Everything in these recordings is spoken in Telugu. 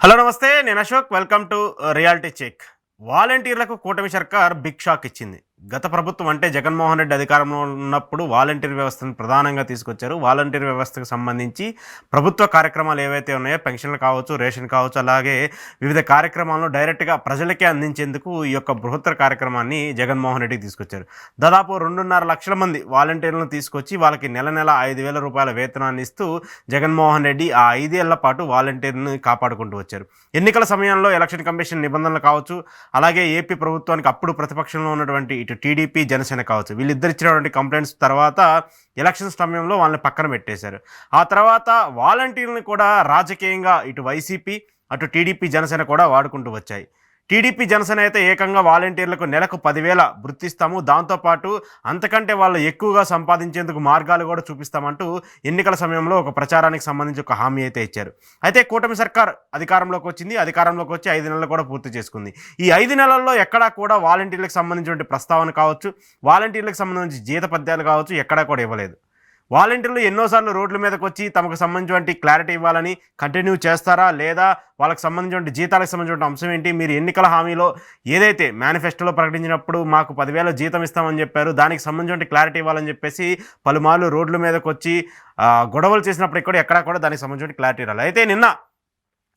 హలో నమస్తే. నేను Ashok. Welcome to Reality Check. వాలంటీర్లకు కూటమి సర్కార్ బిగ్ షాక్ ఇచ్చింది. గత ప్రభుత్వం అంటే జగన్మోహన్ రెడ్డి అధికారంలో ఉన్నప్పుడు వాలంటీర్ వ్యవస్థను ప్రధానంగా తీసుకొచ్చారు. వాలంటీర్ వ్యవస్థకు సంబంధించి ప్రభుత్వ కార్యక్రమాలు ఏవైతే ఉన్నాయో, పెన్షన్లు కావచ్చు, రేషన్ కావచ్చు, అలాగే వివిధ కార్యక్రమాలను డైరెక్ట్గా ప్రజలకే అందించేందుకు ఈ యొక్క బృహత్తర కార్యక్రమాన్ని జగన్మోహన్ రెడ్డికి తీసుకొచ్చారు. దాదాపు 2.5 లక్షల మంది వాలంటీర్లను తీసుకొచ్చి వాళ్ళకి నెల నెల 5,000 రూపాయల వేతనాన్ని ఇస్తూ జగన్మోహన్ రెడ్డి ఆ 5 ఏళ్ల పాటు వాలంటీర్ని కాపాడుకుంటూ వచ్చారు. ఎన్నికల సమయంలో ఎలక్షన్ కమిషన్ నిబంధనలు కావచ్చు, అలాగే ఏపీ ప్రభుత్వానికి అప్పుడు ప్రతిపక్షంలో ఉన్నటువంటి ఇటు టీడీపీ, జనసేన కావచ్చు, వీళ్ళిద్దరు ఇచ్చినటువంటి కంప్లైంట్స్ తర్వాత ఎలక్షన్ సమయంలో వాళ్ళని పక్కన పెట్టేశారు. ఆ తర్వాత వాలంటీర్లను కూడా రాజకీయంగా ఇటు వైసీపీ, అటు టీడీపీ, జనసేన కూడా వాడుకుంటూ వచ్చాయి. టీడీపీ, జనసేన అయితే ఏకంగా వాలంటీర్లకు నెలకు 10,000 వృత్తిస్తాము, దాంతోపాటు అంతకంటే వాళ్ళు ఎక్కువగా సంపాదించేందుకు మార్గాలు కూడా చూపిస్తామంటూ ఎన్నికల సమయంలో ఒక ప్రచారానికి సంబంధించి ఒక హామీ అయితే ఇచ్చారు. అయితే కూటమి సర్కార్ అధికారంలోకి వచ్చింది. అధికారంలోకి వచ్చి 5 నెలలు కూడా పూర్తి చేసుకుంది. ఈ 5 నెలల్లో ఎక్కడా కూడా వాలంటీర్లకు సంబంధించిన ప్రస్తావన కావచ్చు, వాలంటీర్లకు సంబంధించి జీతపద్యాలు కావచ్చు, ఎక్కడా కూడా ఇవ్వలేదు. వాలంటీర్లు ఎన్నోసార్లు రోడ్ల మీదకి వచ్చి తమకు సంబంధించినటువంటి క్లారిటీ ఇవ్వాలని, కంటిన్యూ చేస్తారా లేదా, వాళ్ళకి సంబంధించిన జీతాలకు సంబంధించిన అంశం ఏంటి, మీరు ఎన్నికల హామీలో ఏదైతే మేనిఫెస్టోలో ప్రకటించినప్పుడు మాకు 10,000 జీతం ఇస్తామని చెప్పారు, దానికి సంబంధించిన క్లారిటీ ఇవ్వాలని చెప్పేసి పలుమార్లు రోడ్ల మీదకి వచ్చి గొడవలు చేసినప్పుడు కూడా ఎక్కడా కూడా దానికి సంబంధించిన క్లారిటీ రాలేదు. అయితే నిన్న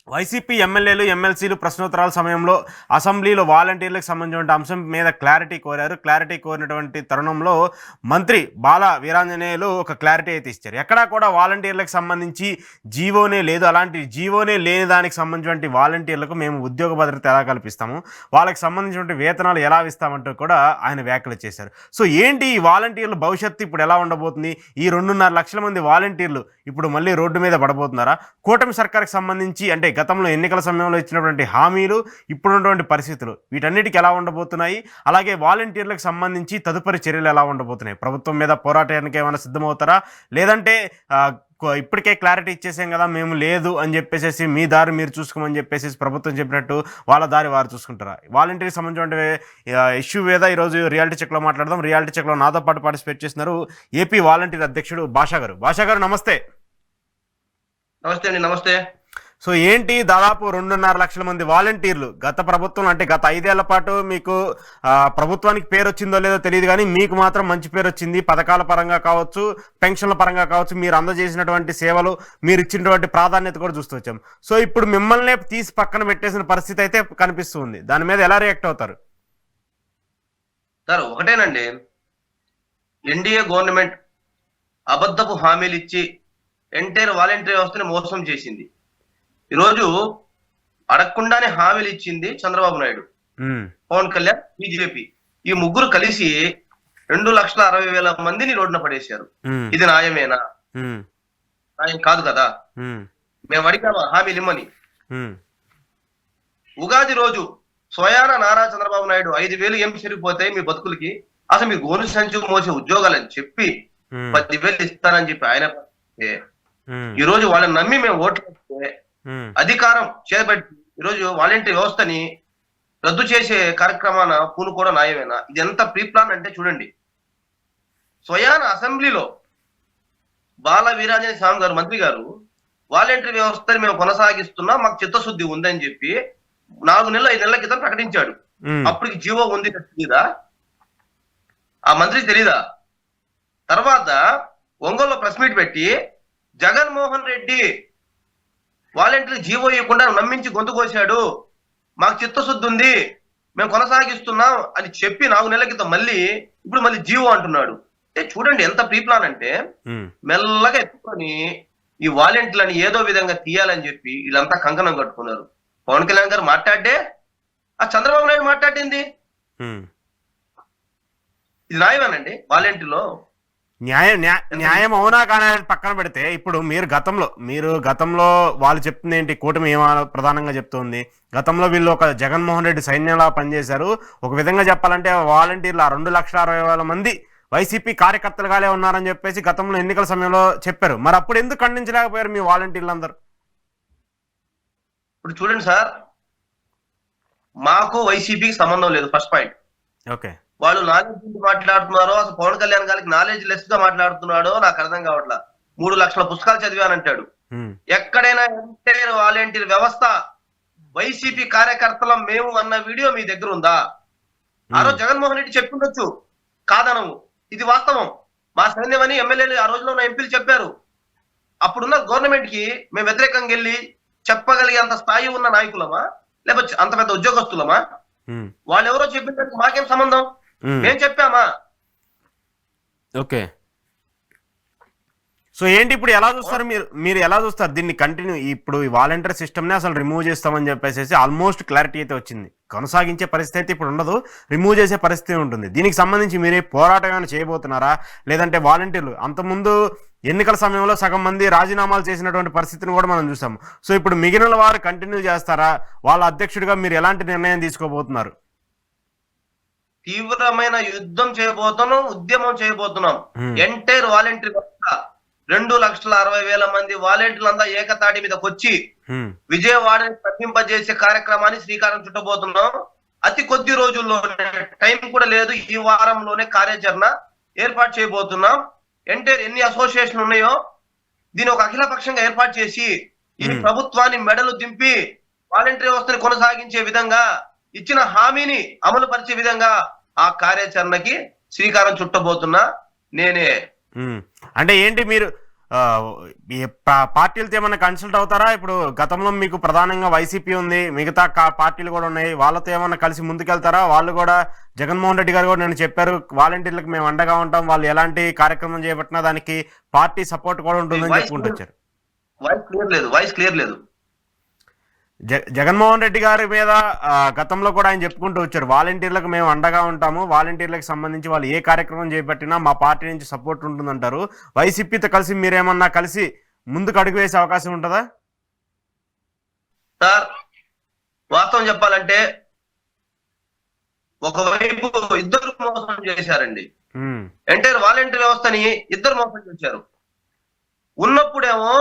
వైసీపీ ఎమ్మెల్యేలు, ఎమ్మెల్సీలు ప్రశ్నోత్తరాల సమయంలో అసెంబ్లీలో వాలంటీర్లకు సంబంధించిన అంశం మీద క్లారిటీ కోరారు. క్లారిటీ కోరినటువంటి తరుణంలో మంత్రి బాల వీరాంజనేయులు ఒక క్లారిటీ అయితే ఇచ్చారు. ఎక్కడా కూడా వాలంటీర్లకు సంబంధించి జీవోనే లేదు, అలాంటి జీవోనే లేని దానికి సంబంధించిన వాలంటీర్లకు మేము ఉద్యోగ భద్రత ఎలా కల్పిస్తాము, వాళ్ళకి సంబంధించిన వేతనాలు ఎలా ఇస్తామంటూ కూడా ఆయన వ్యాఖ్యలు చేశారు. సో ఏంటి ఈ వాలంటీర్ల భవిష్యత్తు ఇప్పుడు ఎలా ఉండబోతుంది? ఈ 2.5 లక్షల మంది వాలంటీర్లు ఇప్పుడు మళ్ళీ రోడ్డు మీద పడబోతున్నారా? కూటమి సర్కార్కి సంబంధించి అంటే గతంలో ఎన్నికల సమయంలో ఇచ్చినటువంటి హామీలు, ఇప్పుడున్నటువంటి పరిస్థితులు, వీటన్నిటికీ ఎలా ఉండబోతున్నాయి? అలాగే వాలంటీర్లకు సంబంధించి తదుపరి చర్యలు ఎలా ఉండబోతున్నాయి? ప్రభుత్వం మీద పోరాటానికి ఏమైనా సిద్ధమవుతారా, లేదంటే ఇప్పటికే క్లారిటీ ఇచ్చేసాం కదా మేము లేదు అని చెప్పేసి మీ దారి మీరు చూసుకోమని చెప్పేసి ప్రభుత్వం చెప్పినట్టు వాళ్ళ దారి వారు చూసుకుంటారా? వాలంటీర్కి సంబంధించిన ఇష్యూ మీద ఈరోజు రియాలిటీ చెక్లో మాట్లాడదాం. రియాలిటీ చెక్లో నాతో పాటు పార్టిసిపేట్ చేస్తున్నారు ఏపీ వాలంటీర్ అధ్యక్షుడు భాషా గారు. భాషా గారు నమస్తే. నమస్తే అండి. నమస్తే. సో ఏంటి, దాదాపు 2.5 లక్షల మంది వాలంటీర్లు గత ప్రభుత్వం అంటే గత 5 ఏళ్ల పాటు మీకు ప్రభుత్వానికి పేరు వచ్చిందో లేదో తెలియదు, కానీ మీకు మాత్రం మంచి పేరు వచ్చింది. పథకాల పరంగా కావచ్చు, పెన్షన్ల పరంగా కావచ్చు, మీరు అందజేసినటువంటి సేవలు, మీరు ఇచ్చినటువంటి ప్రాధాన్యత కూడా చూస్తూ వచ్చాం. సో ఇప్పుడు మిమ్మల్నే తీసి పక్కన పెట్టేసిన పరిస్థితి అయితే కనిపిస్తుంది. దాని మీద ఎలా రియాక్ట్ అవుతారు? సార్ ఒకటేనండి, ఎన్డీఏ గవర్నమెంట్ అబద్ధపు హామీలు ఇచ్చి ఎంటైర్ వాలంటీర్ వ్యవస్థని మోసం చేసింది. ఈరోజు అడగకుండానే హామీలు ఇచ్చింది చంద్రబాబు నాయుడు, పవన్ కళ్యాణ్, బీజేపీ. ఈ ముగ్గురు కలిసి 2,60,000 మందిని రోడ్డున పడేశారు. ఇది న్యాయమేనా? న్యాయం కాదు కదా. మేము అడిగాము హామీలు ఇమ్మని. ఉగాది రోజు స్వయాన నారా చంద్రబాబు నాయుడు 5,000 ఏం సరిపోతాయి మీ బతుకులకి, అసలు మీ గోను సంచు మోసే ఉద్యోగాలని చెప్పి 10,000 ఇస్తానని చెప్పి ఆయన ఈ రోజు వాళ్ళని నమ్మి మేము ఓట్లు వేస్తే అధికారం చేపట్టి ఈరోజు వాలంటీర్ వ్యవస్థని రద్దు చేసే కార్యక్రమాన పూనుకోవడం న్యాయమేనా? ఇది ఎంత ప్రీ ప్లాన్ అంటే చూడండి. స్వయాన అసెంబ్లీలో బాల వీరాంజనేయ స్వామి గారు, మంత్రి గారు, వాలంటీర్ వ్యవస్థని మేము కొనసాగిస్తున్నాం, మాకు చిత్తశుద్ధి ఉందని చెప్పి 4 నెలలు 5 నెలల క్రితం ప్రకటించాడు. అప్పటికి జీవో ఉంది తెలీదా? ఆ మంత్రికి తెలీదా? తర్వాత ఒంగోలులో ప్రెస్ మీట్ పెట్టి జగన్మోహన్ రెడ్డి వాలంటీర్ జీవో ఇవ్వకుండా నమ్మించి గొంతు కోసాడు, మాకు చిత్తశుద్ధి ఉంది, మేము కొనసాగిస్తున్నాం అని చెప్పి 4 నెలల క్రితం ఇప్పుడు మళ్ళీ జీవో అంటున్నాడు. చూడండి ఎంత ప్రీ ప్లాన్ అంటే. మెల్లగా ఎత్తుకొని ఈ వాలంటీర్లని ఏదో విధంగా తీయాలని చెప్పి వీళ్ళంతా కంకణం కట్టుకున్నారు. పవన్ కళ్యాణ్ గారు మాట్లాడే ఆ చంద్రబాబు నాయుడు మాట్లాడింది ఇది న్యాయమేనండి? వాలంటీర్లో న్యాయం అవునా కానీ పక్కన పెడితే, ఇప్పుడు మీరు గతంలో వాళ్ళు చెప్తుంది ఏంటి, కూటమి ఏమో ప్రధానంగా చెప్తుంది, గతంలో వీళ్ళు ఒక జగన్మోహన్ రెడ్డి సైన్యంలా పనిచేశారు. ఒక విధంగా చెప్పాలంటే వాలంటీర్లు 2,60,000 మంది వైసీపీ కార్యకర్తలుగానే ఉన్నారని చెప్పేసి గతంలో ఎన్నికల సమయంలో చెప్పారు. మరి అప్పుడు ఎందుకు ఖండించలేకపోయారు మీ వాలంటీర్లు అందరూ? ఇప్పుడు చూడండి సార్, మాకు వైసీపీకి సంబంధం లేదు. First point. ఓకే, వాళ్ళు నాలెడ్జ్ గురించి మాట్లాడుతున్నారో, అసలు పవన్ కళ్యాణ్ గారికి నాలెడ్జ్ లెస్ గా మాట్లాడుతున్నాడో నాకు అర్థం కావట్లా. 3 లక్షల పుస్తకాలు చదివానంటాడు. ఎక్కడైనా ఎంటైర్ వాలంటీర్ వ్యవస్థ వైసీపీ కార్యకర్తలం మేము అన్న వీడియో మీ దగ్గర ఉందా? ఆ రోజు జగన్మోహన్ రెడ్డి చెప్పిండొచ్చు, కాదనము, ఇది వాస్తవం. మా సైన్యం అని ఎమ్మెల్యేలు ఆ రోజులో ఉన్న ఎంపీలు చెప్పారు. అప్పుడున్న గవర్నమెంట్ కి మేము వ్యతిరేకంగా వెళ్ళి చెప్పగలిగే అంత స్థాయి ఉన్న నాయకులమా, లేకపోతే అంత పెద్ద ఉద్యోగస్తులమా? వాళ్ళు ఎవరో చెప్పినట్టు మాకేం సంబంధం? మేము చెప్పామా? ఓకే. సో ఏంటి ఇప్పుడు ఎలా చూస్తారు మీరు ఎలా చూస్తారు దీన్ని కంటిన్యూ? ఇప్పుడు ఈ వాలంటీర్ సిస్టమ్ని అసలు రిమూవ్ చేస్తామని చెప్పేసి ఆల్మోస్ట్ క్లారిటీ అయితే వచ్చింది. కొనసాగించే పరిస్థితి అయితే ఇప్పుడు ఉండదు, రిమూవ్ చేసే పరిస్థితి ఉంటుంది. దీనికి సంబంధించి మీరే పోరాటం ఏమైనా చేయబోతున్నారా? లేదంటే వాలంటీర్లు అంతకుముందు ఎన్నికల సమయంలో సగం మంది రాజీనామాలు చేసినటువంటి పరిస్థితిని కూడా మనం చూసాము. సో ఇప్పుడు మిగిలిన వారు కంటిన్యూ చేస్తారా? వాళ్ళ అధ్యక్షుడిగా మీరు ఎలాంటి నిర్ణయం తీసుకోబోతున్నారు? తీవ్రమైన యుద్ధం చేయబోతున్నాం, ఉద్యమం చేయబోతున్నాం. ఎంటైర్ వాలంటీర్ 2,60,000 మంది వాలంటీర్లంతా ఏకతాటి మీదకి వచ్చి విజయవాడని ప్రతింపజేసే కార్యక్రమాన్ని శ్రీకారం చుట్టబోతున్నాం. అతి కొద్ది రోజుల్లోనే, టైం కూడా లేదు, ఈ వారంలోనే కార్యాచరణ ఏర్పాటు చేయబోతున్నాం. ఎంటైర్ ఎన్ని అసోసియేషన్ ఉన్నాయో దీని ఒక అఖిల పక్షంగా ఏర్పాటు చేసి ఈ ప్రభుత్వాన్ని మెడలు దింపి వాలంటీర్ వ్యవస్థని కొనసాగించే విధంగా, ఇచ్చిన హామీని అమలు పరిచే విధంగా ఆ కార్యాచరణకి శ్రీకారం చుట్టబోతున్నా నేనే. అంటే ఏంటి మీరు పార్టీలతో ఏమైనా కన్సల్ట్ అవుతారా? ఇప్పుడు గతంలో మీకు ప్రధానంగా వైసీపీ ఉంది, మిగతా పార్టీలు కూడా ఉన్నాయి, వాళ్ళతో ఏమైనా కలిసి ముందుకెళ్తారా? వాళ్ళు కూడా జగన్మోహన్ రెడ్డి గారు కూడా నేను చెప్పారు, వాలంటీర్లకు మేము అండగా ఉంటాం, వాళ్ళు ఎలాంటి కార్యక్రమం చేపట్టినా దానికి పార్టీ సపోర్ట్ కూడా ఉంటుందని చెప్పుకుంటూ వచ్చారు. వాయిస్ క్లియర్ లేదు. జగన్మోహన్ రెడ్డి గారి మీద గతంలో కూడా ఆయన చెప్పుకుంటూ వచ్చారు, వాలంటీర్లకు మేము అండగా ఉంటాము, వాలంటీర్లకు సంబంధించి వాళ్ళు ఏ కార్యక్రమం చేపట్టినా మా పార్టీ నుంచి సపోర్ట్ ఉంటుందంటారు. వైసీపీతో కలిసి మీరేమన్నా కలిసి ముందుకు అడుగు వేసే అవకాశం ఉంటుందా? సార్, వాస్తవం చెప్పాలంటే ఒకవైపు ఇద్దరు మోసం చేశారండి. ఎంటైర్ వాలంటీర్ వ్యవస్థని ఇద్దరు మోసం చేశారు. ఉన్నప్పుడేమో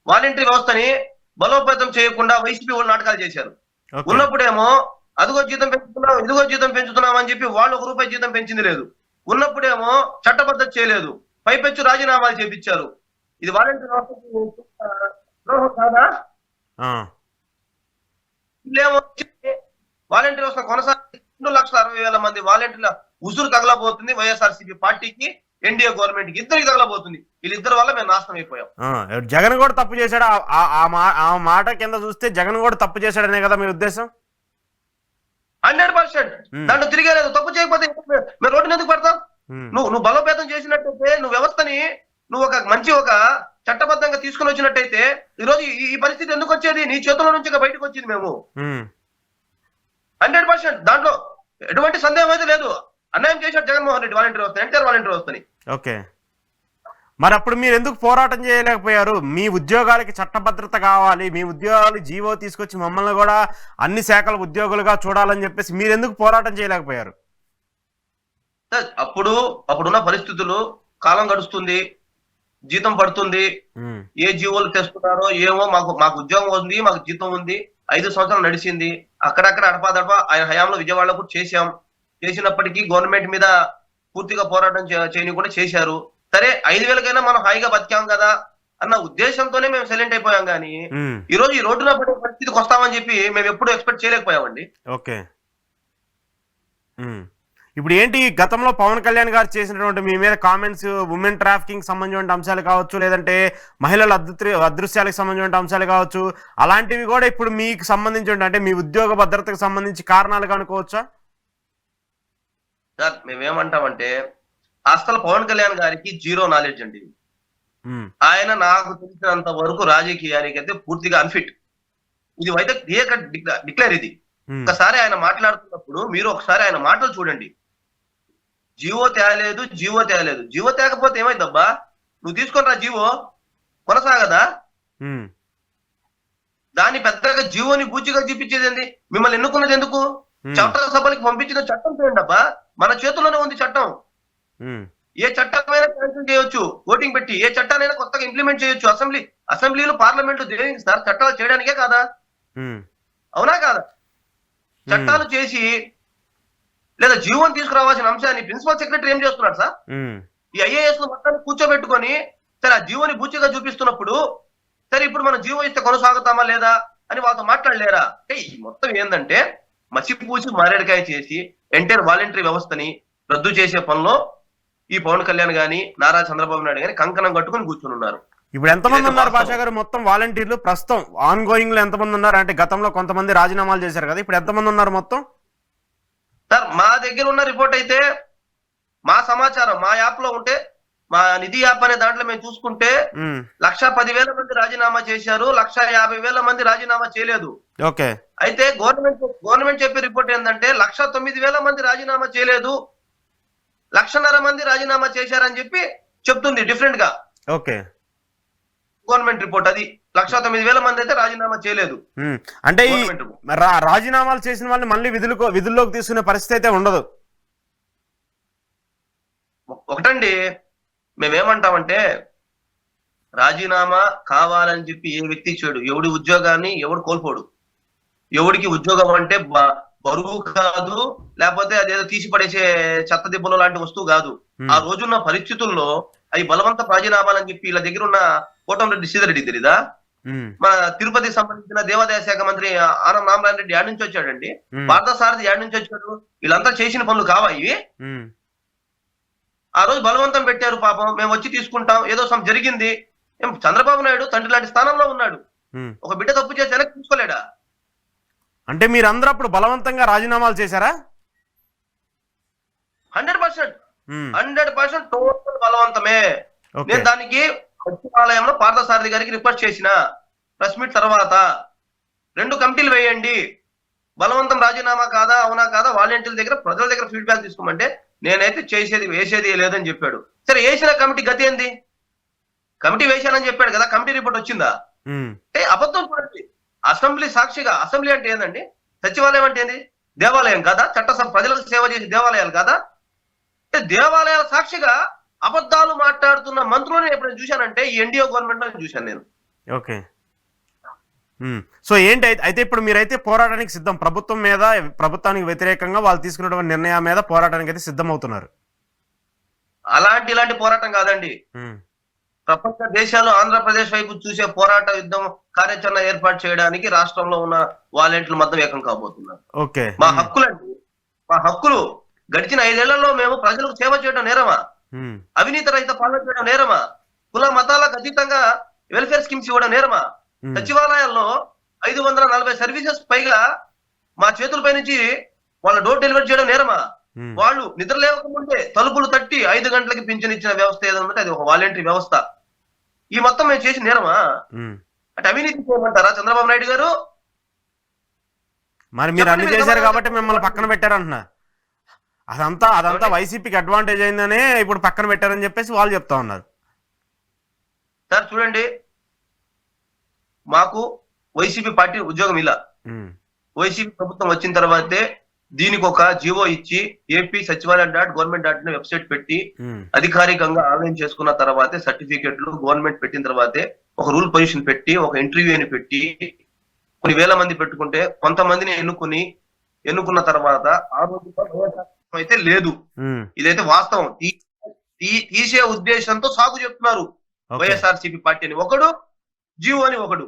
వాలంటీర్ వ్యవస్థని బలోపేతం చేయకుండా వైసీపీ వాళ్ళు నాటకాలు చేశారు. ఉన్నప్పుడేమో అదిగో జీతం పెంచుతున్నాం, ఇదిగో జీతం పెంచుతున్నాం అని చెప్పి వాళ్ళు ₹1 జీతం పెంచింది లేదు. ఉన్నప్పుడేమో చట్టబద్ధత చేయలేదు, పైపెచ్చు రాజీనామాలు చేపించారు. ఇది వాలంటీర్ వ్యవస్థ కాదా? వాలంటీర్ వ్యవస్థ కొనసాగి 2,60,000 మంది వాలంటీర్ల ఉసురు తగలబోతుంది వైఎస్ఆర్సీపీ పార్టీకి, ఎన్డీఏ గవర్నమెంట్ కి, ఇద్దరికి తగలబోతుంది. వీళ్ళిద్దరి వల్ల మేము నాశనం అయిపోయాం. జగన్ కూడా తప్పు చేశాడు. ఆ మాట కింద చూస్తే జగన్ కూడా తప్పు చేశాడనే కదా మీ ఉద్దేశం? 100% దాంట్లో తిరిగేలేదు. తప్పు చేయకపోతే మేము రోడ్డు ఎందుకు పడతాం? నువ్వు బలోపేతం చేసినట్టయితే, నువ్వు వ్యవస్థని నువ్వు ఒక చట్టబద్ధంగా తీసుకుని వచ్చినట్టయితే ఈ రోజు ఈ పరిస్థితి ఎందుకు వచ్చేది? నీ చేతుల నుంచి బయటకు వచ్చింది. మేము 100% దాంట్లో ఎటువంటి సందేహం అయితే లేదు. అన్యాయం చేశాడు జగన్మోహన్ రెడ్డి వాలంటీర్ వ్యవస్థ, ఎంటైర్ వాలంటీర్ వ్యవస్థని. ఓకే, మరి అప్పుడు మీరు ఎందుకు పోరాటం చేయలేకపోయారు? మీ ఉద్యోగాలకి చట్టభద్రత కావాలి, మీ ఉద్యోగాలు జీవో తీసుకొచ్చి మమ్మల్ని కూడా అన్ని శాఖల ఉద్యోగులుగా చూడాలని చెప్పేసి మీరు ఎందుకు పోరాటం చేయలేకపోయారు? అప్పుడున్న పరిస్థితులు, కాలం గడుస్తుంది, జీతం పడుతుంది, ఏ జీవోలు తెస్తున్నారో ఏమో. మాకు ఉద్యోగం ఉంది, మాకు జీతం ఉంది, 5 సంవత్సరాలు నడిచింది. అక్కడక్కడ అడపాదడప ఆయన హయాంలో విజయవాడలో కూడా చేసినప్పటికీ గవర్నమెంట్ మీద పూర్తిగా పోరాటం చేయని కూడా చేశారు. సరే, 5,000కైనా మనం హాయిగా బతికాం కదా అన్న ఉద్దేశంతోనే మేము సైలెంట్ అయిపోయాం. కానీ ఈ రోజు ఈ రోడ్డున పడే పరిస్థితికి వస్తామని చెప్పి మేము ఎప్పుడు ఎక్స్పెక్ట్ చేయలేకపోయామండి. ఓకే, ఇప్పుడు ఏంటి గతంలో పవన్ కళ్యాణ్ గారు చేసినటువంటి మీ మీద కామెంట్స్, ఉమెన్ ట్రాఫికింగ్ సంబంధించిన అంశాలు కావచ్చు, లేదంటే మహిళల అదృశ్యాలకు సంబంధించిన అంశాలు కావచ్చు, అలాంటివి కూడా ఇప్పుడు మీకు సంబంధించి అంటే మీ ఉద్యోగ భద్రతకు సంబంధించి కారణాలుగా అనుకోవచ్చా? సార్, మేమేమంటామంటే అసలు పవన్ కళ్యాణ్ గారికి జీరో నాలెడ్జ్ అండి. ఆయన నాకు తెలిసినంత వరకు రాజకీయానికి అయితే పూర్తిగా అన్ఫిట్. ఇది అయితే డిక్లేర్. ఇది ఒకసారి ఆయన మాట్లాడుతున్నప్పుడు మీరు ఒకసారి ఆయన మాటలు చూడండి. జీవో తేలేదు. జీవో తేకపోతే ఏమైందబ్బా? నువ్వు తీసుకుని రా జీవో, కొనసాగదా? దాన్ని పెద్దగా జీవోని బూచిగా చూపించేది ఏంది? మిమ్మల్ని ఎన్నుకున్నది ఎందుకు? చట్టసభలకు పంపించిన చట్టం చేయండి అబ్బా. మన చేతుల్లోనే ఉంది చట్టం. ఏ చట్టమైనా క్యాన్సిల్ చేయొచ్చు ఓటింగ్ పెట్టి, ఏ చట్టానైనా కొత్తగా ఇంప్లిమెంట్ చేయొచ్చు. అసెంబ్లీలు, పార్లమెంట్లు దేనికి సార్? చట్టాలు చేయడానికే కాదా? అవునా కాదా? చట్టాలు చేసి లేదా జీవోని తీసుకురావాల్సిన అంశాన్ని ప్రిన్సిపల్ సెక్రటరీ ఏం చేస్తున్నాడు సార్? ఈ ఐఏఎస్ మొత్తాన్ని కూర్చోబెట్టుకొని సరే ఆ జీవోని బూచిగా చూపిస్తున్నప్పుడు, సరే ఇప్పుడు మనం జీవో ఇస్తే కొనసాగుతామా లేదా అని వాళ్ళతో మాట్లాడలేరా? అంటే ఈ మొత్తం ఏంటంటే మసిపూసి మారేడుకాయ చేసి ఎంటైర్ వాలంటరీ వ్యవస్థని రద్దు చేసే పనిలో ఈ పవన్ కళ్యాణ్ గాని నారా చంద్రబాబు నాయుడు గాని కంకణం కట్టుకుని కూర్చుని ఉన్నారు. ఇప్పుడు ఎంతమంది ఉన్నారు భాషా గారు మొత్తం వాలంటీర్లు ప్రస్తుతం ఆన్ గోయింగ్ లో ఎంతమంది ఉన్నారు? అంటే గతంలో కొంతమంది రాజీనామాలు చేశారు కదా, ఇప్పుడు ఎంతమంది ఉన్నారు మొత్తం? సార్ మా దగ్గర ఉన్న రిపోర్ట్ అయితే, మా సమాచారం మా యాప్ లో ఉంటే, మా నిధి యాప్ అనే దాంట్లో మేము చూసుకుంటే 1,10,000 మంది రాజీనామా చేశారు, 1,50,000 మంది రాజీనామా చేయలేదు. ఓకే. అయితే గవర్నమెంట్ చెప్పే రిపోర్ట్ ఏంటంటే 1,09,000 మంది రాజీనామా చేయలేదు, 1,50,000 మంది రాజీనామా చేశారని చెప్పి చెప్తుంది డిఫరెంట్ గా. ఓకే. గవర్నమెంట్ రిపోర్ట్ అది 1,09,000 మంది అయితే రాజీనామా చేయలేదు. అంటే ఈ రాజీనామాలు చేసిన వాళ్ళని మళ్ళీ విధుల్లోకి తీసుకునే పరిస్థితి అయితే ఉండదు. ఒకటండి, మేమేమంటామంటే రాజీనామా కావాలని చెప్పి ఏ వ్యక్తి చేయడు. ఎవడి ఉద్యోగాన్ని ఎవడు కోల్పోడు. ఎవడికి ఉద్యోగం అంటే బరువు కాదు, లేకపోతే అదేదో తీసి పడేసే చెత్త దిబ్బలో లాంటి వస్తువు కాదు. ఆ రోజున్న పరిస్థితుల్లో అవి బలవంత రాజీనామాలని చెప్పి వీళ్ళ దగ్గర ఉన్న కోటంరెడ్డి శ్రీధర్ తెలీదా? మన తిరుపతికి సంబంధించిన దేవాదాయ శాఖ మంత్రి ఆనం రామనారాయణ రెడ్డి యాడ్ నుంచి వచ్చాడండి, పార్థసారథి యాడ్ నుంచి వచ్చాడు. వీళ్ళంతా చేసిన పనులు కావా ఇవి? ఆ రోజు బలవంతం పెట్టారు, పాపం మేము వచ్చి తీసుకుంటాం, ఏదో జరిగింది. చంద్రబాబు నాయుడు తండ్రి లాంటి స్థానంలో ఉన్నాడు, ఒక బిడ్డ తప్పు చేసి వెనక్కి తీసుకోలేడా? అంటే మీరందరూ అప్పుడు బలవంతంగా రాజీనామాలు చేశారా? 100% టోటల్ బలవంతమే. నేను దానికి సచివాలయంలో పార్థసారథి గారికి రిక్వెస్ట్ చేసిన, ప్రెస్ మీట్ తర్వాత 2 కమిటీలు వేయండి, బలవంతం రాజీనామా కాదా అవునా కాదా వాలంటీర్ల దగ్గర ప్రజల దగ్గర ఫీడ్బ్యాక్ తీసుకోమంటే నేనైతే వేసేది లేదని చెప్పాడు. సరే, వేసిన కమిటీ గతి ఏంది? కమిటీ వేశానని చెప్పాడు కదా, కమిటీ రిపోర్ట్ వచ్చిందా? అంటే అబద్ధం చూడండి. అసెంబ్లీ సాక్షిగా, అసెంబ్లీ అంటే ఏందండి? సచివాలయం అంటే ఏంది? దేవాలయం కదా, ప్రజలకు సేవ చేసే దేవాలయాలు కదా. అంటే దేవాలయాల సాక్షిగా అబద్ధాలు మాట్లాడుతున్న మంత్రులను ఎప్పుడైనా చూశానంటే ఈ ఎన్డీఏ గవర్నమెంట్ లో చూశాను నేను. ఓకే. సో ఏంటి అయితే ఇప్పుడు మీరైతే పోరాటానికి సిద్ధం, ప్రభుత్వం మీద, ప్రభుత్వానికి వ్యతిరేకంగా వాళ్ళు తీసుకున్నటువంటి నిర్ణయం మీద పోరాటానికి అయితే సిద్ధమవుతున్నారు? ఇలాంటి పోరాటం కాదండి. ప్రపంచ దేశాలు ఆంధ్రప్రదేశ్ వైపు చూసే పోరాట యుద్ధం కార్యాచరణ ఏర్పాటు చేయడానికి రాష్ట్రంలో ఉన్న వాలంటీర్లు మొత్తం ఏకం కాబోతున్నారు. ఓకే. మా హక్కులు గడిచిన 5 ఏళ్లలో మేము ప్రజలకు సేవ చేయడం నేరమా? అవినీతి రహిత పాలన చేయడం నేరమా? కుల మతాలకు అతీతంగా వెల్ఫేర్ స్కీమ్స్ ఇవ్వడం నేరమా? సచివాలయాల్లో 540 సర్వీసెస్ పైగా మా చేతులపై నుంచి వాళ్ళ డోర్ డెలివరీ చేయడం నేరమా? వాళ్ళు నిద్ర లేవకముందే తలుపులు తట్టి 5 గంటలకి పింఛన్ ఇచ్చిన వ్యవస్థ ఏదంటే అది ఒక వాలంటరీ వ్యవస్థ. ఈ మొత్తం మేము చేసిన నేరమా? అంటే అవినీతి చేయమంటారా చంద్రబాబు నాయుడు గారు? మరి మీరు అన్ని చేశారు కాబట్టి మిమ్మల్ని పక్కన పెట్టారంటున్నా. అదంతా వైసీపీకి అడ్వాంటేజ్ అయిందనే ఇప్పుడు పక్కన పెట్టారని చెప్పేసి వాళ్ళు చెప్తా ఉన్నారు. సార్ చూడండి, మాకు వైసీపీ పార్టీ ఉద్యోగం ఇలా, వైసీపీ ప్రభుత్వం వచ్చిన తర్వాతే దీనికి ఒక జీవో ఇచ్చి ఏపీ సచివాలయం.గవర్నమెంట్.in వెబ్సైట్ పెట్టి అధికారికంగా ఆన్లైన్ చేసుకున్న తర్వాతే సర్టిఫికెట్లు గవర్నమెంట్ పెట్టిన తర్వాతే ఒక రూల్ పొజిషన్ పెట్టి ఒక ఇంటర్వ్యూని పెట్టి కొన్ని వేల మంది పెట్టుకుంటే కొంతమందిని ఎన్నుకున్న తర్వాత ఆ రోజు అయితే లేదు. ఇదైతే వాస్తవం. తీసే ఉద్దేశంతో సాగు చెప్తున్నారు వైఎస్ఆర్సీపీ పార్టీ అని ఒకడు, జీవో అని ఒకడు.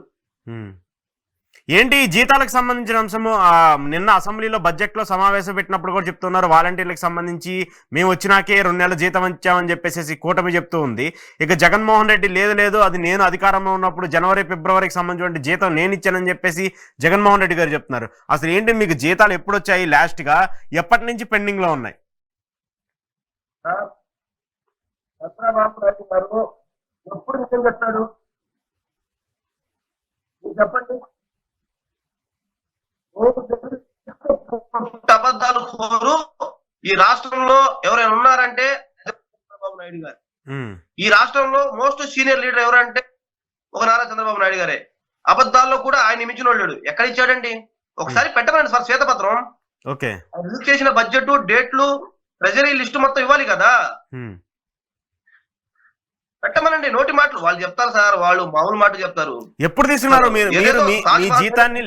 ఏంటి జీతాలకు సంబంధించిన అంశము? నిన్న అసెంబ్లీలో బడ్జెట్ లో సమావేశం పెట్టినప్పుడు కూడా చెప్తున్నారు, వాలంటీర్లకు సంబంధించి మేము వచ్చినాకే 2 నెలల జీతం ఇచ్చామని చెప్పేసి కూటమి చెప్తూ ఉంది. ఇక జగన్మోహన్ రెడ్డి లేదు అది నేను అధికారంలో ఉన్నప్పుడు జనవరి ఫిబ్రవరికి సంబంధించిన జీతం నేను ఇచ్చానని చెప్పేసి జగన్మోహన్ రెడ్డి గారు చెప్తున్నారు. అసలు ఏంటి మీకు జీతాలు ఎప్పుడు వచ్చాయి? లాస్ట్ గా ఎప్పటి నుంచి పెండింగ్ లో ఉన్నాయి? ఎప్పుడు నిజం చెప్తాడు చెప్పండి. అబద్ధాలు కోరు ఈ రాష్ట్రంలో ఎవరైనా ఉన్నారంటే చంద్రబాబు నాయుడు గారు. ఈ రాష్ట్రంలో మోస్ట్ సీనియర్ లీడర్ ఎవరంటే ఒక నారా చంద్రబాబు నాయుడు గారే. అబద్ధాల్లో కూడా ఆయన మించిన వాళ్ళు ఎక్కడ ఇచ్చాడండి? ఒకసారి పెట్టమనండి సార్ శ్వేతపత్రం. రిలీజ్ చేసిన బడ్జెట్, డేట్లు, ట్రెజరీ లిస్టు మొత్తం ఇవ్వాలి కదా. పెట్టమనండి. నోటి మాటలు వాళ్ళు చెప్తారు సార్, వాళ్ళు మామూలు మాటలు చెప్తారు. ఎప్పుడు తీసుకున్నారు మీరు మీ జీతాన్ని?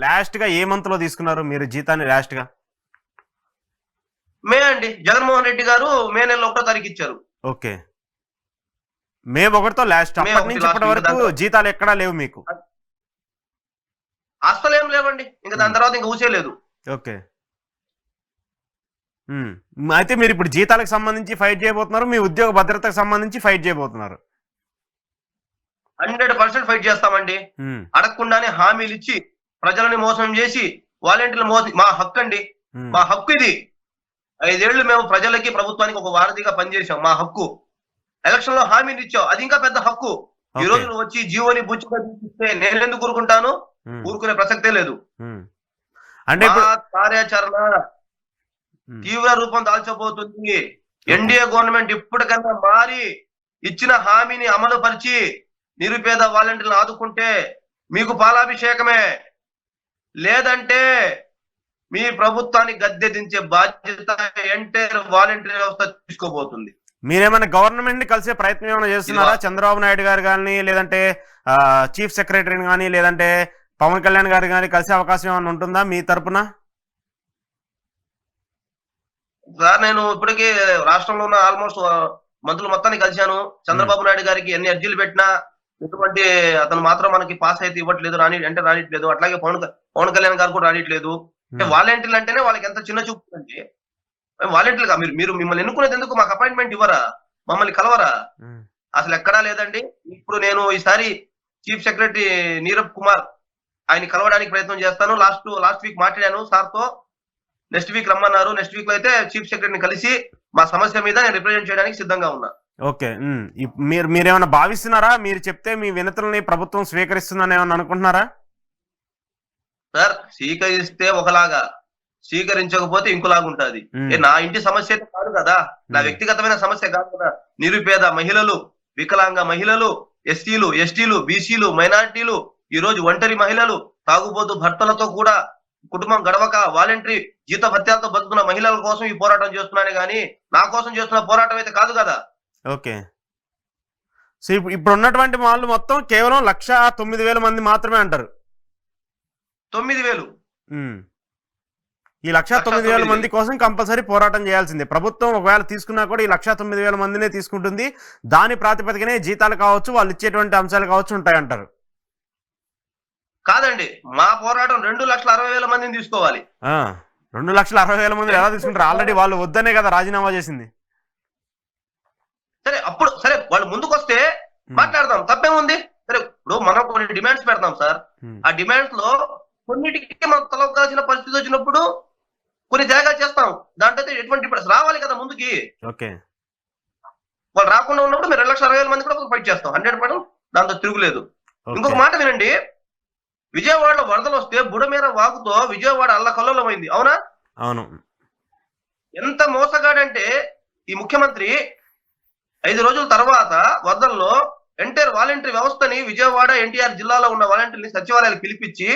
లాస్ట్ గా ఏ మంత్ లో తీసుకున్నారు మీరు జీతాన్ని? లాస్ట్ గా మే అండి. జగన్మోహన్ రెడ్డి గారు మే నెల 1వ తారీఖు ఇచ్చారు. ఓకే. మే 1తో లాస్ట్. అప్పటి నుంచి ఇప్పటి వరకు జీతాలు ఎక్కడా లేవు మీకు? అస్సలు ఏం లేవండి. ఇంకా దాని తర్వాత ఇంకా ఊసే లేదు. ఓకే. అయితే మీరు ఇప్పుడు జీతాలకు సంబంధించి ఫైట్ చేయబోతున్నారు, మీ ఉద్యోగ భద్రతకు సంబంధించి ఫైట్ చేయబోతున్నారు. 100% ఫైట్ చేస్తామండి. ఉమ్, అడగకుండానే హామీలు ఇచ్చి ప్రజలని మోసం చేసి వాలంటీర్లు మోసం మా హక్కు అండి. ఉమ్, మా హక్కు ఇది. 5 ఏళ్లు మేము ప్రజలకి ప్రభుత్వానికి ఒక వారధిగా పనిచేసాం. మా హక్కు. ఎలక్షన్ లో హామీలు ఇచ్చావు, అది ఇంకా పెద్ద హక్కు. ఈ ఓకే. రోజు నువ్వు వచ్చి జీవోని బుచ్చిగా చూపిస్తే నేను ఎందుకు ఊరుకుంటాను? ఉమ్, ఊరుకునే ప్రసక్తే లేదు. ఉమ్. అంటే మా ఇప్పుడు కార్యాచరణ ఉమ్, తీవ్ర రూపం దాల్చబోతుంది. ఓకే. ఎన్డీఏ గవర్నమెంట్ ఇప్పటికన్నా మారి ఇచ్చిన హామీని అమలు పరిచి నిరుపేద వాలంటీర్లను ఆదుకుంటే మీకు పాలాభిషేకమే. లేదంటే మీ ప్రభుత్వాన్ని గద్దె దించే బాధ్యత ఎంటైర్ వాలంటీర్ వ్యవస్థ తీసుకోబోతుంది. మీరేమైనా గవర్నమెంట్ ని కలిసే ప్రయత్నం ఏమైనా చేస్తున్నారా? చంద్రబాబు నాయుడు గారు కానీ, లేదంటే చీఫ్ సెక్రటరీని కానీ, లేదంటే పవన్ కళ్యాణ్ గారు కానీ కలిసే అవకాశం ఏమైనా ఉంటుందా మీ తరపున? సార్ నేను ఇప్పటికీ రాష్ట్రంలో ఉన్న ఆల్మోస్ట్ మంత్రులు మొత్తాన్ని కలిశాను. చంద్రబాబు నాయుడు గారికి ఎన్ని అర్జీలు పెట్టినా ఎటువంటి అతను మాత్రం మనకి పాస్ అయితే ఇవ్వట్లేదు, రానిట్లేదు. అట్లాగే పవన్ కళ్యాణ్ గారు కూడా రానిట్లేదు. అంటే వాలంటీర్లు అంటేనే వాళ్ళకి ఎంత చిన్న చూపు అంటే, వాలంటీర్లుగా మీరు మిమ్మల్ని ఎన్నుకునేది ఎందుకు? మాకు అపాయింట్మెంట్ ఇవ్వరా? మమ్మల్ని కలవరా? అసలు ఎక్కడా లేదండి. ఇప్పుడు నేను ఈసారి చీఫ్ సెక్రటరీ నీరబ్ కుమార్ ఆయన కలవడానికి ప్రయత్నం చేస్తాను. లాస్ట్ వీక్ మాట్లాడాను సార్ తో. నెక్స్ట్ వీక్ రమ్మన్నారు. నెక్స్ట్ వీక్ లో అయితే చీఫ్ సెక్రటరీని కలిసి మా సమస్య మీద నేను రిప్రజెంట్ చేయడానికి సిద్ధంగా ఉన్నా. ఓకే. మీరేమైనా భావిస్తున్నారా? మీరు చెప్తే మీ వినతుల్ని ప్రభుత్వం స్వీకరిస్తుందని ఏమన్నా అనుకుంటున్నారా? సార్ స్వీకరిస్తే ఒకలాగా, స్వీకరించకపోతే ఇంకోలాగా ఉంటది. నా ఇంటి సమస్య అయితే కాదు కదా, నా వ్యక్తిగతమైన సమస్య కాదు కదా. నిరుపేద మహిళలు, వికలాంగ మహిళలు, ఎస్సీలు, ఎస్టీలు, బీసీలు, మైనారిటీలు, ఈ రోజు ఒంటరి మహిళలు, తాగుబోతు భర్తలతో కూడా కుటుంబం గడవక వాలంటరీ జీత భత్యాలతో బతుకున్న మహిళల కోసం ఈ పోరాటం చేస్తున్నానే గానీ నా కోసం చేస్తున్న పోరాటం అయితే కాదు కదా. ఓకే. సో ఇప్పుడు ఉన్నటువంటి వాళ్ళు మొత్తం కేవలం 1,09,000 మంది మాత్రమే అంటారు. 9,000. ఈ 1,09,000 మంది కోసం కంపల్సరీ పోరాటం చేయాల్సిందే. ప్రభుత్వం ఒకవేళ తీసుకున్నా కూడా ఈ 1,09,000 మందినే తీసుకుంటుంది. దాని ప్రాతిపదికనే జీతాలు కావచ్చు, వాళ్ళు ఇచ్చేటువంటి అంశాలు కావచ్చు ఉంటాయంటారు. కాదండి, మా పోరాటం 2,60,000 మందిని తీసుకోవాలి. 2,60,000 మంది ఎలా తీసుకుంటారు? ఆల్రెడీ వాళ్ళు వద్దనే కదా రాజీనామా చేసింది. సరే వాళ్ళు ముందుకు వస్తే మాట్లాడదాం, తప్పేముంది? సరే ఇప్పుడు మనం కొన్ని డిమాండ్స్ పెడతాం సార్. ఆ డిమాండ్స్ లో కొన్నిటికి మనం తలొక్కాల్సిన పరిస్థితి వచ్చినప్పుడు కొన్ని త్యాగాలు చేస్తాం. దాంట్లో ఎటువంటి రావాలి కదా ముందుకి. ఓకే. వాళ్ళు రాకుండా ఉన్నప్పుడు మీరు 2,60,000 మంది కూడా ఫైట్ చేస్తాం. 100% దాంతో తిరుగులేదు. ఇంకొక మాట వినండి. విజయవాడలో వరదలు వస్తే బుడమేర వాగుతో విజయవాడ అల్లకల్లోలమైంది. అవునా? అవును. ఎంత మోసగాడంటే ఈ ముఖ్యమంత్రి 5 రోజుల తర్వాత వరదల్లో ఎంటైర్ వాలంటరీ వ్యవస్థని విజయవాడ ఎన్టీఆర్ జిల్లాలో ఉన్న వాలంటీర్ని సచివాలయాలకు పిలిపించి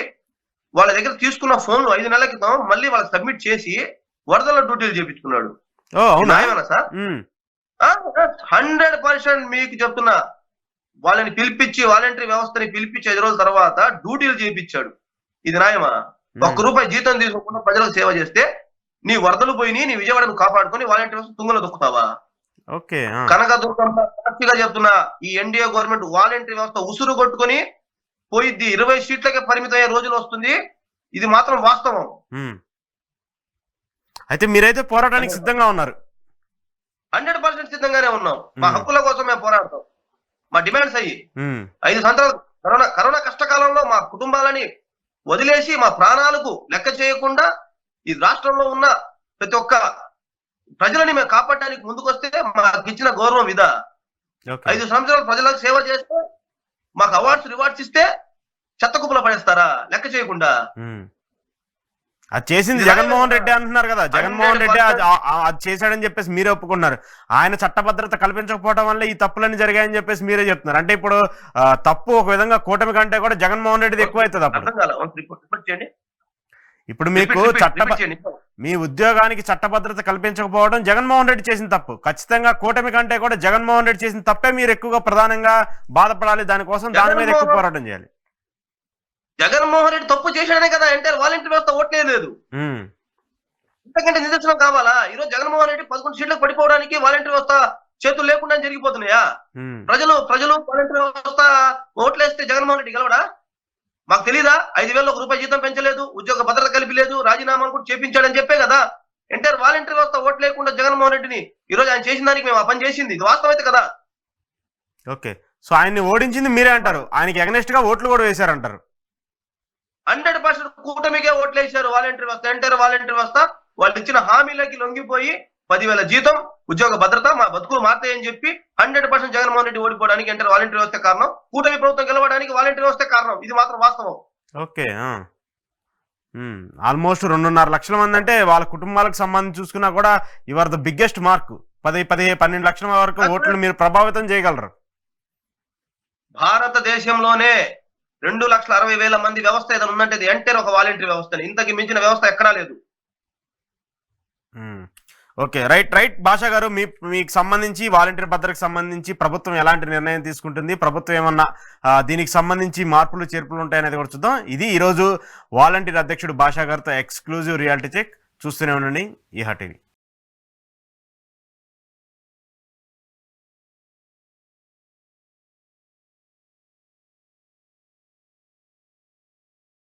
వాళ్ళ దగ్గర తీసుకున్న ఫోన్లు 5 నెలల క్రితం మళ్ళీ వాళ్ళకి సబ్మిట్ చేసి వరదల్లో డ్యూటీలు చేపించుకున్నాడు. న్యాయమేనా సార్? 100% మీకు చెప్తున్నా. వాళ్ళని పిలిపించి వాలంటరీ వ్యవస్థని పిలిపించి 5 రోజుల తర్వాత డ్యూటీలు చేయించాడు. ఇది న్యాయమా? ₹1 జీతం తీసుకోకుండా ప్రజలకు సేవ చేస్తే నీ వరదలు పోయి నీ విజయవాడను కాపాడుకొని వాలంటరీ వ్యవస్థ తుంగలో దొక్కుతావా? ఓకే. కనకదుర్గంలో సాక్షిగా చెప్తున్నా, ఈ ఎన్డీఏ గవర్నమెంట్ వాలంటరీ వ్యవస్థ ఉసురు కొట్టుకొని పోయిద్ది. 20 సీట్లకే పరిమితమయ్యే రోజులు వస్తుంది. ఇది మాత్రం వాస్తవం. అయితే మీరైతే పోరాటానికి సిద్ధంగా ఉన్నారు? 100% సిద్ధంగానే ఉన్నాం. మా హక్కుల కోసం మేము పోరాడతాం. మా డిమాండ్స్ అయ్యి 5 సంవత్సరాలు కరోనా కష్టకాలంలో మా కుటుంబాలని వదిలేసి మా ప్రాణాలకు లెక్క చేయకుండా ఈ రాష్ట్రంలో ఉన్న ప్రతి ఒక్క ప్రజలని మేము కాపాడడానికి ముందుకు వస్తే మాకు ఇచ్చిన గౌరవం ఇదా? 5 సంవత్సరాలు ప్రజలకు సేవ చేస్తే మాకు అవార్డ్స్ రివార్డ్స్ ఇస్తే చెత్త కుప్పలో పడేస్తారా లెక్క చేయకుండా? అది చేసింది జగన్మోహన్ రెడ్డి అంటున్నారు కదా. జగన్మోహన్ రెడ్డి అది చేశాడని చెప్పేసి మీరే ఒప్పుకున్నారు. ఆయన చట్టభద్రత కల్పించకపోవడం వల్ల ఈ తప్పులన్నీ జరిగాయని చెప్పేసి మీరే చెప్తున్నారు. అంటే ఇప్పుడు తప్పు ఒక విధంగా కూటమి కంటే కూడా జగన్మోహన్ రెడ్డిది ఎక్కువ అవుతుంది. అప్పుడు ఇప్పుడు మీకు మీ ఉద్యోగానికి చట్టభద్రత కల్పించకపోవడం జగన్మోహన్ రెడ్డి చేసిన తప్పు. ఖచ్చితంగా కూటమి కంటే కూడా జగన్మోహన్ రెడ్డి చేసిన తప్పే మీరు ఎక్కువగా ప్రధానంగా బాధపడాలి. దానికోసం దాని మీద ఎక్కువ పోరాటం చేయాలి. జగన్మోహన్ రెడ్డి తప్పు చేశాడనే కదా ఎంటైర్ వాలంటీర్ వ్యవస్థ ఓట్లేదు. ఇంతకంటే నిదర్శనం కావాలా? ఈరోజు జగన్మోహన్ రెడ్డి 11 సీట్లకు పడిపోవడానికి వాలంటీర్ వ్యవస్థ చేతులు లేకుండా జరిగిపోతున్నాయా? ప్రజలు వాలంటీర్ వ్యవస్థ ఓట్లేస్తే జగన్మోహన్ రెడ్డి గెలవడా? మాకు తెలీదా 5,000 ఒక రూపాయి జీతం పెంచలేదు, ఉద్యోగ భద్రత కల్పిలేదు, రాజీనామాలు కూడా చేపించాడని చెప్పే కదా. ఎంటైర్ వాలంటీర్ వ్యవస్థ ఓట్లు లేకుండా జగన్మోహన్ రెడ్డిని ఈ రోజు ఆయన చేసిన దానికి మేము ఆ పని చేసింది, ఇది వాస్తవమైతే కదా. ఓకే, సో ఆయన్ని ఓడించింది మీరే అంటారు, ఆయనకి అగనెస్ట్ గా ఓట్లు కూడా వేశారంటారు. 100% కూటమికే ఓట్లు వేశారు వాలంటీర్ వ్యవస్థ, ఎంటైర్ వాలంటీర్ వ్యవస్థ. వాళ్ళు ఇచ్చిన హామీలకి లొంగిపోయి 10,000 జీతం, ఉద్యోగ భద్రత, మా బతుకులు మారుతాయని చెప్పి 100% జగన్మోహన్ రెడ్డి ఓడిపోవడానికి ఎంటర్ వాలంటీర్ వ్యవస్థ కారణం, కూటమి ప్రభుత్వం గెలవడానికి వాలంటీర్ వ్యవస్థ కారణం, ఇది మాత్రం వాస్తవం. ఓకే, ఆల్మోస్ట్ 2.5 లక్షల మంది అంటే వాళ్ళ కుటుంబాలకు సంబంధించి చూసుకున్నా కూడా యువర్ ద బిగ్గెస్ట్ మార్క్. 12 లక్షల వరకు ఓట్లు మీరు ప్రభావితం చేయగలరు. భారతదేశంలోనే 2,60,000 మంది వ్యవస్థ ఏదైనా ఉందంటే అది ఎంటైర్ ఒక వాలంటీర్ వ్యవస్థని, ఇంతకి మించిన వ్యవస్థ ఎక్కడా లేదు. ఓకే, రైట్ భాషా గారు, మీకు సంబంధించి వాలంటీర్ భద్రతకు సంబంధించి ప్రభుత్వం ఎలాంటి నిర్ణయం తీసుకుంటుంది, ప్రభుత్వం ఏమన్నా దీనికి సంబంధించి మార్పులు చేర్పులు ఉంటాయనేది కూడా చూద్దాం. ఇది ఈరోజు వాలంటీర్ అధ్యక్షుడు భాషా గారితో ఎక్స్క్లూజివ్ రియాలిటీ చెక్. చూస్తూనే ఉండండి ఈహా టీవీ.